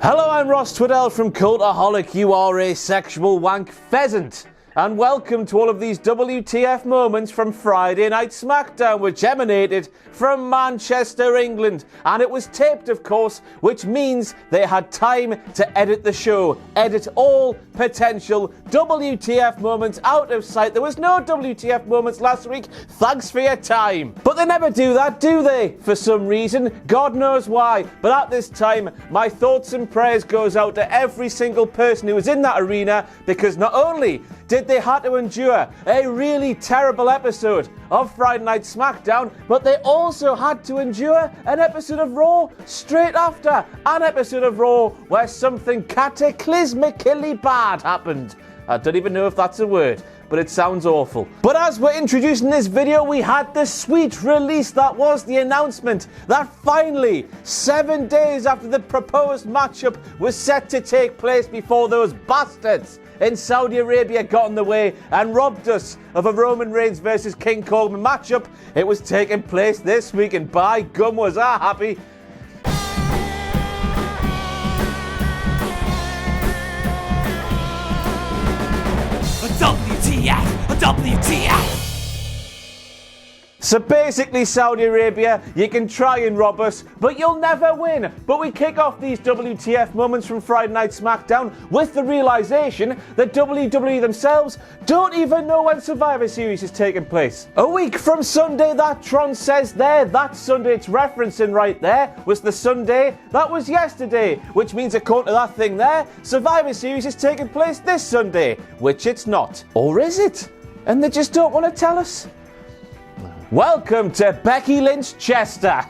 Hello, I'm Ross Twiddell from Cultaholic. You are a sexual wank pheasant. And welcome to all of these WTF moments from Friday Night SmackDown, which emanated from Manchester, England. And it was taped, of course, which means they had time to edit the show. Edit all potential WTF moments out of sight. There was no WTF moments last week. Thanks for your time. But they never do that, do they? For some reason. God knows why. But at this time, my thoughts and prayers goes out to every single person who was in that arena, because not only did they have to endure a really terrible episode of Friday Night SmackDown, but they also had to endure an episode of Raw straight after. An episode of Raw where something cataclysmically bad happened. I don't even know if that's a word, but it sounds awful. But as we're introducing this video, we had the sweet release that was the announcement that finally, 7 days after the proposed matchup was set to take place before those bastards in Saudi Arabia got in the way and robbed us of a Roman Reigns versus King Corbin matchup, it was taking place this week, and by gum was I happy. WTF! So basically, Saudi Arabia, you can try and rob us, but you'll never win. But we kick off these WTF moments from Friday Night SmackDown with the realization that WWE themselves don't even know when Survivor Series is taking place. A week from Sunday, that Tron says there, that Sunday it's referencing right there, was the Sunday that was yesterday, which means according to that thing there, Survivor Series is taking place this Sunday, which it's not. Or is it? And they just don't want to tell us. Welcome to Becky Lynch Chester.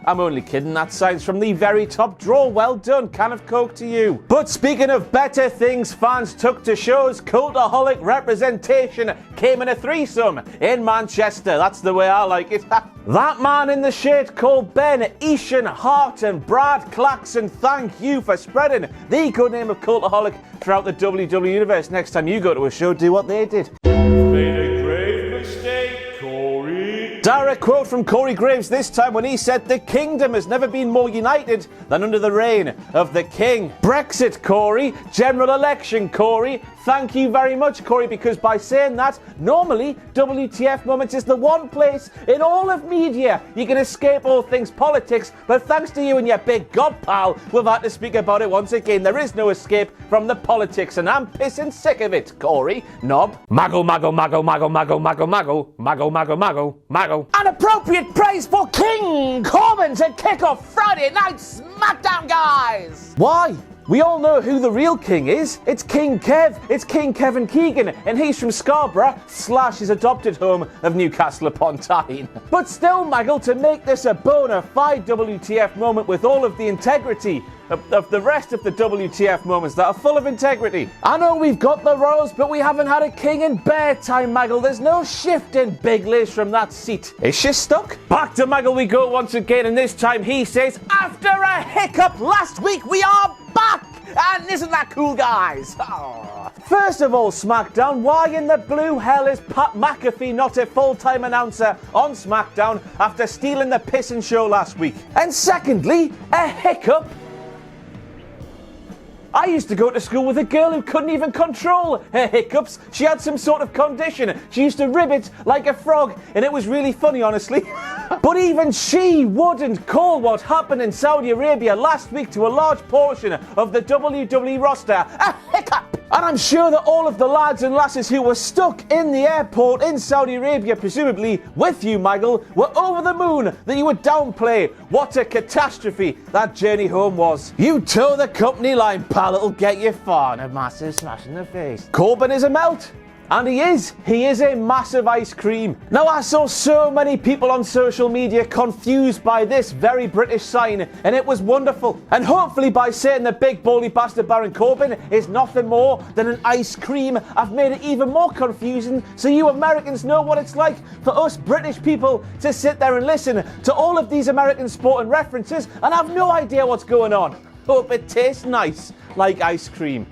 I'm only kidding, that sign's from the very top drawer. Well done, can of Coke to you. But speaking of better things fans took to shows, Cultaholic representation came in a threesome in Manchester. That's the way I like it. That man in the shirt called Ben, Ishan, Hart and Brad Claxon, thank you for spreading the good name of Cultaholic throughout the WWE universe. Next time you go to a show, do what they did. Made a grave mistake, Corey. Direct quote from Corey Graves this time when he said, "The kingdom has never been more united than under the reign of the king." Brexit, Corey. General election, Corey. Thank you very much, Corey, because by saying that, normally WTF Moments is the one place in all of media you can escape all things politics, but thanks to you and your big gob pal, we've had to speak about it once again. There is no escape from the politics, and I'm pissing sick of it, Corey. Knob. Maggle, maggle, maggle, maggle, maggle, maggle, maggle, maggle, maggle, maggle, maggle. An appropriate praise for King Corbin to kick off Friday Night SmackDown, guys! Why? We all know who the real king is. It's King Kev. It's King Kevin Keegan, and he's from Scarborough / his adopted home of Newcastle upon Tyne. But still, Maggle, to make this a bona fide WTF moment with all of the integrity of the rest of the WTF moments that are full of integrity. I know we've got the Royals, but we haven't had a king in bear time, Maggle. There's no shifting Big Liz from that seat. Is she stuck? Back to Maggle we go once again, and this time he says, after a hiccup last week, we are back! And isn't that cool, guys? Oh. First of all, SmackDown, why in the blue hell is Pat McAfee not a full-time announcer on SmackDown after stealing the pissing show last week? And secondly, a hiccup? I used to go to school with a girl who couldn't even control her hiccups. She had some sort of condition. She used to ribbit like a frog, and it was really funny, honestly. But even she wouldn't call what happened in Saudi Arabia last week to a large portion of the WWE roster a hiccup. And I'm sure that all of the lads and lasses who were stuck in the airport in Saudi Arabia, presumably with you, Michael, were over the moon that you would downplay what a catastrophe that journey home was. You toe the company line, pal, it'll get you far, and a massive smash in the face. Corbin is a melt. And he is a massive ice cream. Now, I saw so many people on social media confused by this very British sign, and it was wonderful. And hopefully by saying the big baldy bastard Baron Corbin is nothing more than an ice cream, I've made it even more confusing so you Americans know what it's like for us British people to sit there and listen to all of these American sporting references and have no idea what's going on. Hope it tastes nice like ice cream.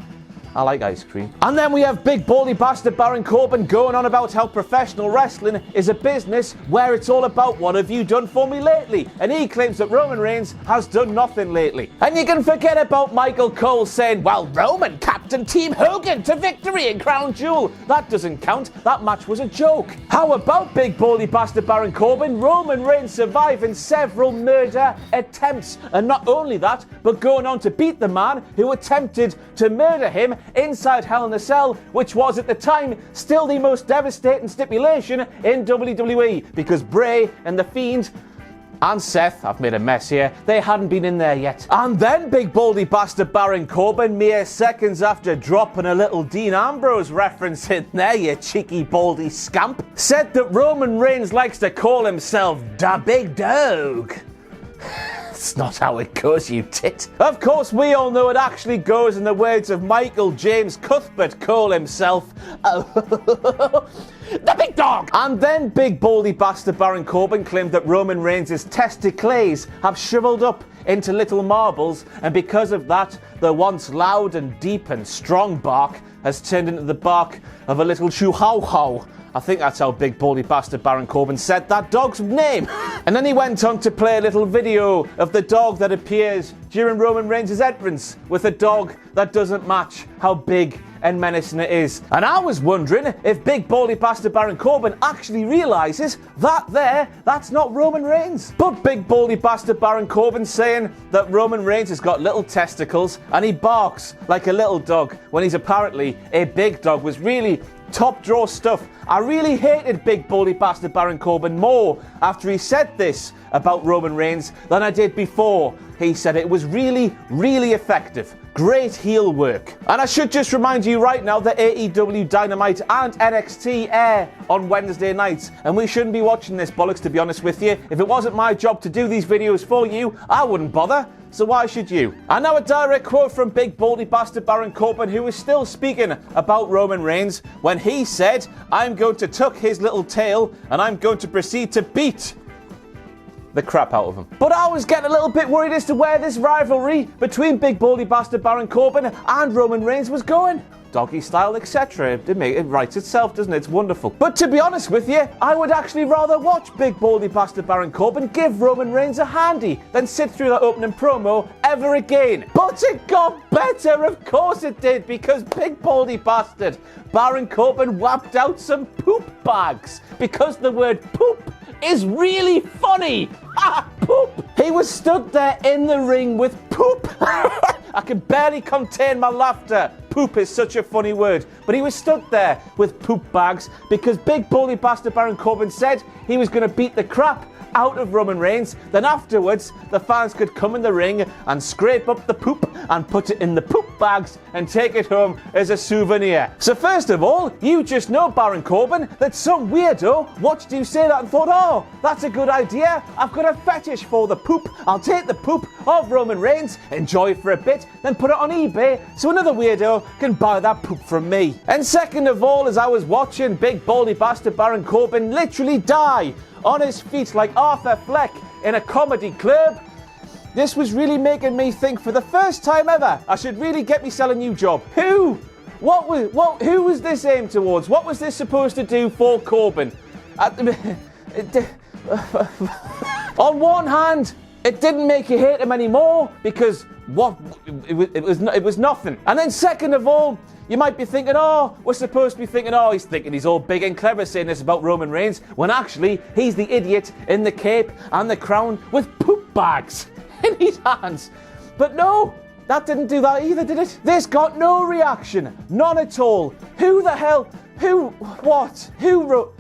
I like ice cream. And then we have big baldy bastard Baron Corbin going on about how professional wrestling is a business where it's all about what have you done for me lately. And he claims that Roman Reigns has done nothing lately. And you can forget about Michael Cole saying, well, Roman captained Team Hogan to victory in Crown Jewel. That doesn't count. That match was a joke. How about big baldy bastard Baron Corbin? Roman Reigns surviving several murder attempts. And not only that, but going on to beat the man who attempted to murder him inside Hell in a Cell, which was at the time still the most devastating stipulation in WWE, because Bray and the Fiend and Seth, I've made a mess here, they hadn't been in there yet. And then big baldy bastard Baron Corbin, mere seconds after dropping a little Dean Ambrose reference in there, you cheeky baldy scamp, said that Roman Reigns likes to call himself da big dog. That's not how it goes, you tit. Of course, we all know it actually goes in the words of Michael James Cuthbert Cole himself. The big dog! And then big baldy bastard Baron Corbin claimed that Roman Reigns' testicles have shriveled up into little marbles, and because of that, the once loud and deep and strong bark has turned into the bark of a little chihuahua. I think that's how big baldy bastard Baron Corbin said that dog's name. And then he went on to play a little video of the dog that appears during Roman Reigns' entrance with a dog that doesn't match how big and menacing it is. And I was wondering if big baldy bastard Baron Corbin actually realises that that's not Roman Reigns. But big baldy bastard Baron Corbin saying that Roman Reigns has got little testicles and he barks like a little dog when he's apparently a big dog was really top drawer stuff. I really hated big baldy bastard Baron Corbin more after he said this about Roman Reigns than I did before. He said it was really, really effective. Great heel work. And I should just remind you right now that AEW Dynamite and NXT air on Wednesday nights, and we shouldn't be watching this bollocks, to be honest with you. If it wasn't my job to do these videos for you, I wouldn't bother. So why should you? And now a direct quote from big baldy bastard Baron Corbin, who is still speaking about Roman Reigns when he said, I'm going to tuck his little tail and I'm going to proceed to beat the crap out of him. But I was getting a little bit worried as to where this rivalry between big baldy bastard Baron Corbin and Roman Reigns was going. Doggy style, etc. It writes itself, doesn't it? It's wonderful. But to be honest with you, I would actually rather watch big baldy bastard Baron Corbin give Roman Reigns a handy than sit through that opening promo ever again. But it got better, of course it did, because big baldy bastard Baron Corbin whapped out some poop bags, because the word poop is really funny. Poop. He was stood there in the ring with poop. I can barely contain my laughter. Poop is such a funny word. But he was stood there with poop bags because big baldy bastard Baron Corbin said he was going to beat the crap out of Roman Reigns. Then afterwards, the fans could come in the ring and scrape up the poop and put it in the poop bags and take it home as a souvenir. So first of all, you just know, Baron Corbin, that some weirdo watched you say that and thought, oh, that's a good idea. I've got a fetish for the poop. I'll take the poop of Roman Reigns, enjoy it for a bit, then put it on eBay so another weirdo can buy that poop from me. And second of all, as I was watching big baldy bastard Baron Corbin literally die on his feet like Arthur Fleck in a comedy club, this was really making me think, for the first time ever, I should really get myself a new job. Who was this aimed towards? What was this supposed to do for Corbin? On one hand, it didn't make you hate him anymore because it was nothing. And then second of all, you might be thinking, oh, we're supposed to be thinking, oh, he's thinking he's all big and clever saying this about Roman Reigns, when actually he's the idiot in the cape and the crown with poop bags in his hands. But no, that didn't do that either, did it? This got no reaction, none at all. Who the hell, who wrote?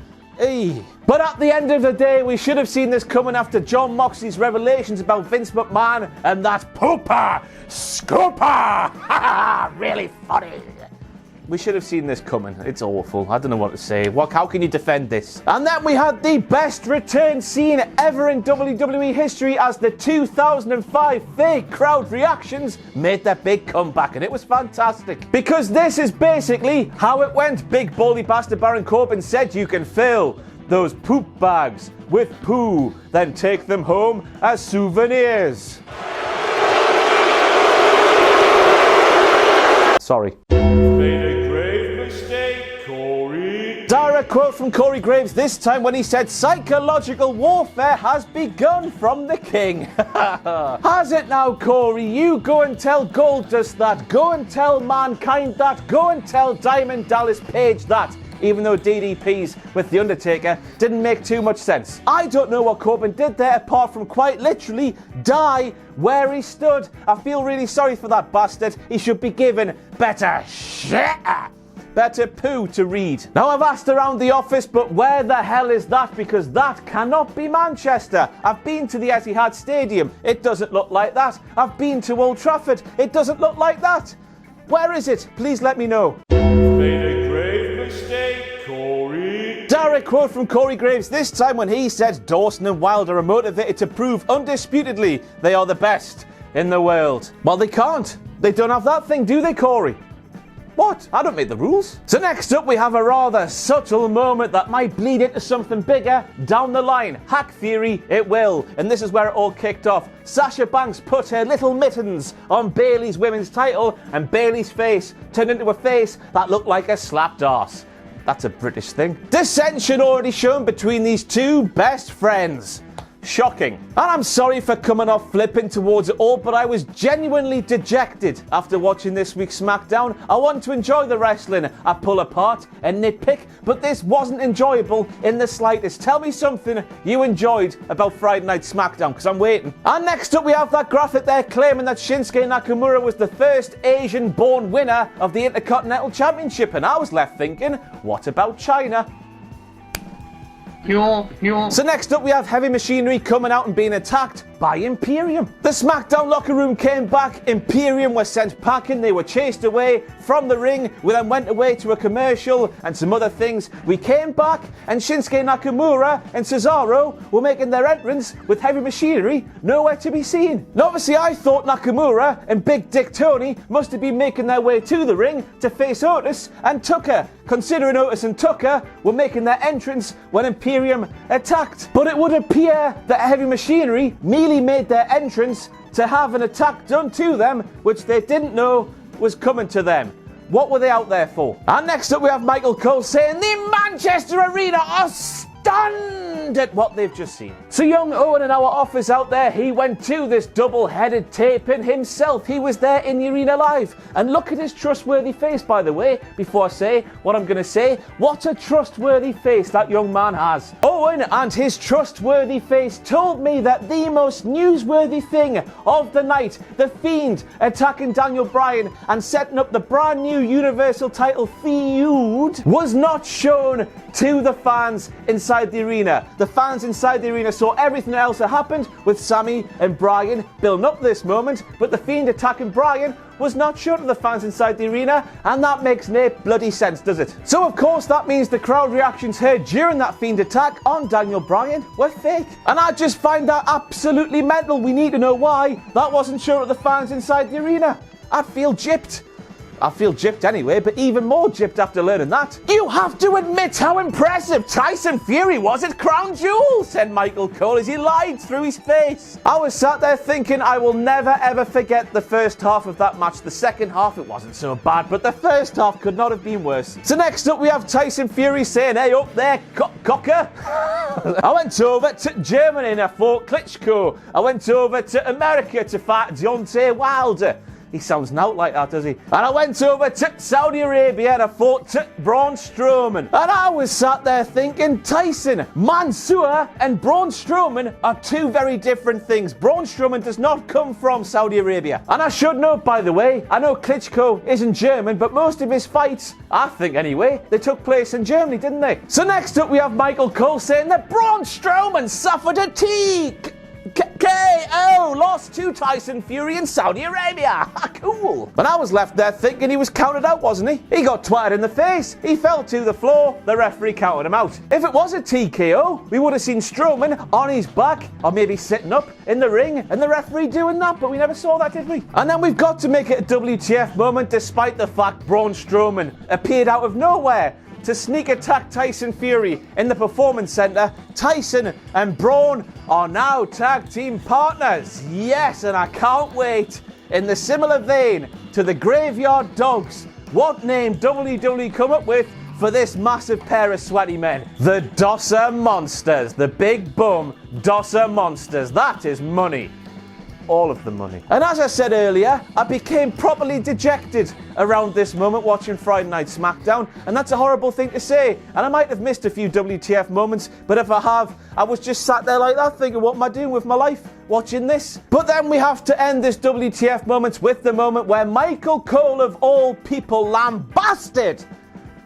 But at the end of the day, we should have seen this coming after Jon Moxley's revelations about Vince McMahon and that pooper, scooper. Really funny. We should have seen this coming. It's awful. I don't know what to say. How can you defend this? And then we had the best return scene ever in WWE history as the 2005 fake crowd reactions made their big comeback. And it was fantastic. Because this is basically how it went. Big baldy bastard Baron Corbin said you can fill those poop bags with poo, then take them home as souvenirs. Sorry. quote from Corey Graves this time when he said, "Psychological warfare has begun from the king." Has it now, Corey? You go and tell Goldust that. Go and tell Mankind that. Go and tell Diamond Dallas Page that. Even though DDP's with The Undertaker didn't make too much sense. I don't know what Corbin did there apart from quite literally die where he stood. I feel really sorry for that bastard. He should be given better shit. Better poo to read. Now I've asked around the office, but where the hell is that? Because that cannot be Manchester. I've been to the Etihad Stadium. It doesn't look like that. I've been to Old Trafford. It doesn't look like that. Where is it? Please let me know. Made a grave mistake, Corey. Direct quote from Corey Graves this time when he said Dawson and Wilder are motivated to prove undisputedly they are the best in the world. Well, they can't. They don't have that thing, do they, Corey? What? I don't make the rules. So next up we have a rather subtle moment that might bleed into something bigger down the line. Hack theory, it will. And this is where it all kicked off. Sasha Banks put her little mittens on Bayley's women's title and Bayley's face turned into a face that looked like a slapped arse. That's a British thing. Dissension already shown between these two best friends. Shocking. And I'm sorry for coming off flipping towards it all, but I was genuinely dejected after watching this week's SmackDown. I want to enjoy the wrestling I pull apart and nitpick, but this wasn't enjoyable in the slightest. Tell me something you enjoyed about Friday Night SmackDown, because I'm waiting. And next up we have that graphic there claiming that Shinsuke Nakamura was the first Asian-born winner of the Intercontinental Championship, and I was left thinking, what about China? So next up we have Heavy Machinery coming out and being attacked by Imperium. The SmackDown locker room came back, Imperium were sent packing, they were chased away from the ring, we then went away to a commercial and some other things. We came back and Shinsuke Nakamura and Cesaro were making their entrance with Heavy Machinery nowhere to be seen. Now obviously I thought Nakamura and Big Dick Tony must have been making their way to the ring to face Otis and Tucker, considering Otis and Tucker were making their entrance when Imperium attacked. But it would appear that Heavy Machinery merely made their entrance to have an attack done to them which they didn't know was coming to them. What were they out there for? And next up we have Michael Cole saying the Manchester Arena are stunned at what they've just seen. So young Owen in our office out there, he went to this double-headed taping himself. He was there in the arena live. And look at his trustworthy face, by the way, before I say what I'm going to say. What a trustworthy face that young man has. Owen and his trustworthy face told me that the most newsworthy thing of the night, the Fiend attacking Daniel Bryan and setting up the brand new Universal title feud, was not shown to the fans inside the arena. The fans inside the arena saw everything else that happened with Sami and Bryan building up to this moment, but the Fiend attacking Bryan was not shown to the fans inside the arena, and that makes no bloody sense, does it? So of course that means the crowd reactions heard during that Fiend attack on Daniel Bryan were fake. And I just find that absolutely mental. We need to know why that wasn't shown to the fans inside the arena. I'd feel gypped. I feel gypped anyway, but even more gypped after learning that. You have to admit how impressive Tyson Fury was at Crown Jewel, said Michael Cole as he lied through his face. I was sat there thinking I will never ever forget the first half of that match. The second half, it wasn't so bad, but the first half could not have been worse. So next up we have Tyson Fury saying, hey up there, cocker. I went over to Germany and I fought Klitschko. I went over to America to fight Deontay Wilder. He sounds not like that, does he? And I went over to Saudi Arabia and I fought to Braun Strowman. And I was sat there thinking, Tyson, Mansoor and Braun Strowman are two very different things. Braun Strowman does not come from Saudi Arabia. And I should note, by the way, I know Klitschko isn't German, but most of his fights, I think anyway, they took place in Germany, didn't they? So next up we have Michael Cole saying that Braun Strowman suffered a KO, lost to Tyson Fury in Saudi Arabia. Cool. But I was left there thinking he was counted out, wasn't he? He got twatted in the face. He fell to the floor. The referee counted him out. If it was a TKO, we would have seen Strowman on his back or maybe sitting up in the ring and the referee doing that, but we never saw that, did we? And then we've got to make it a WTF moment despite the fact Braun Strowman appeared out of nowhere to sneak attack Tyson Fury in the Performance Center. Tyson and Braun are now tag team partners. Yes, and I can't wait. In the similar vein to the Graveyard Dogs, what name WWE come up with for this massive pair of sweaty men. The Dosser Monsters. The big bum Dosser Monsters. That is money. All of the money. And as I said earlier, I became properly dejected around this moment watching Friday Night SmackDown, and that's a horrible thing to say, and I might have missed a few WTF moments, but if I have, I was just sat there like that thinking, what am I doing with my life watching this? But then we have to end this WTF moments with the moment where Michael Cole of all people lambasted.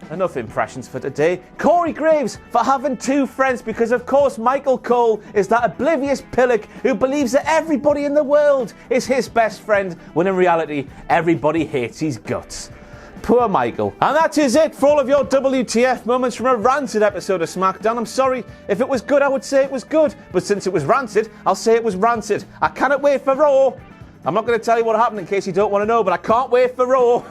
Enough impressions for today. Corey Graves for having two friends, because of course Michael Cole is that oblivious pillock who believes that everybody in the world is his best friend, when in reality everybody hates his guts. Poor Michael. And that is it for all of your WTF moments from a rancid episode of SmackDown. I'm sorry, if it was good I would say it was good, but since it was rancid, I'll say it was rancid. I cannot wait for Raw. I'm not going to tell you what happened in case you don't want to know, but I can't wait for Raw.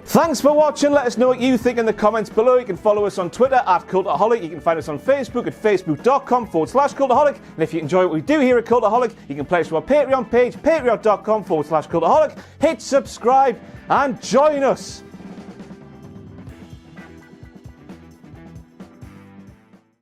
Thanks for watching. Let us know what you think in the comments below. You can follow us on Twitter at Cultaholic. You can find us on Facebook at facebook.com/Cultaholic. And if you enjoy what we do here at Cultaholic, you can play us to our Patreon page, patreon.com/Cultaholic. Hit subscribe and join us.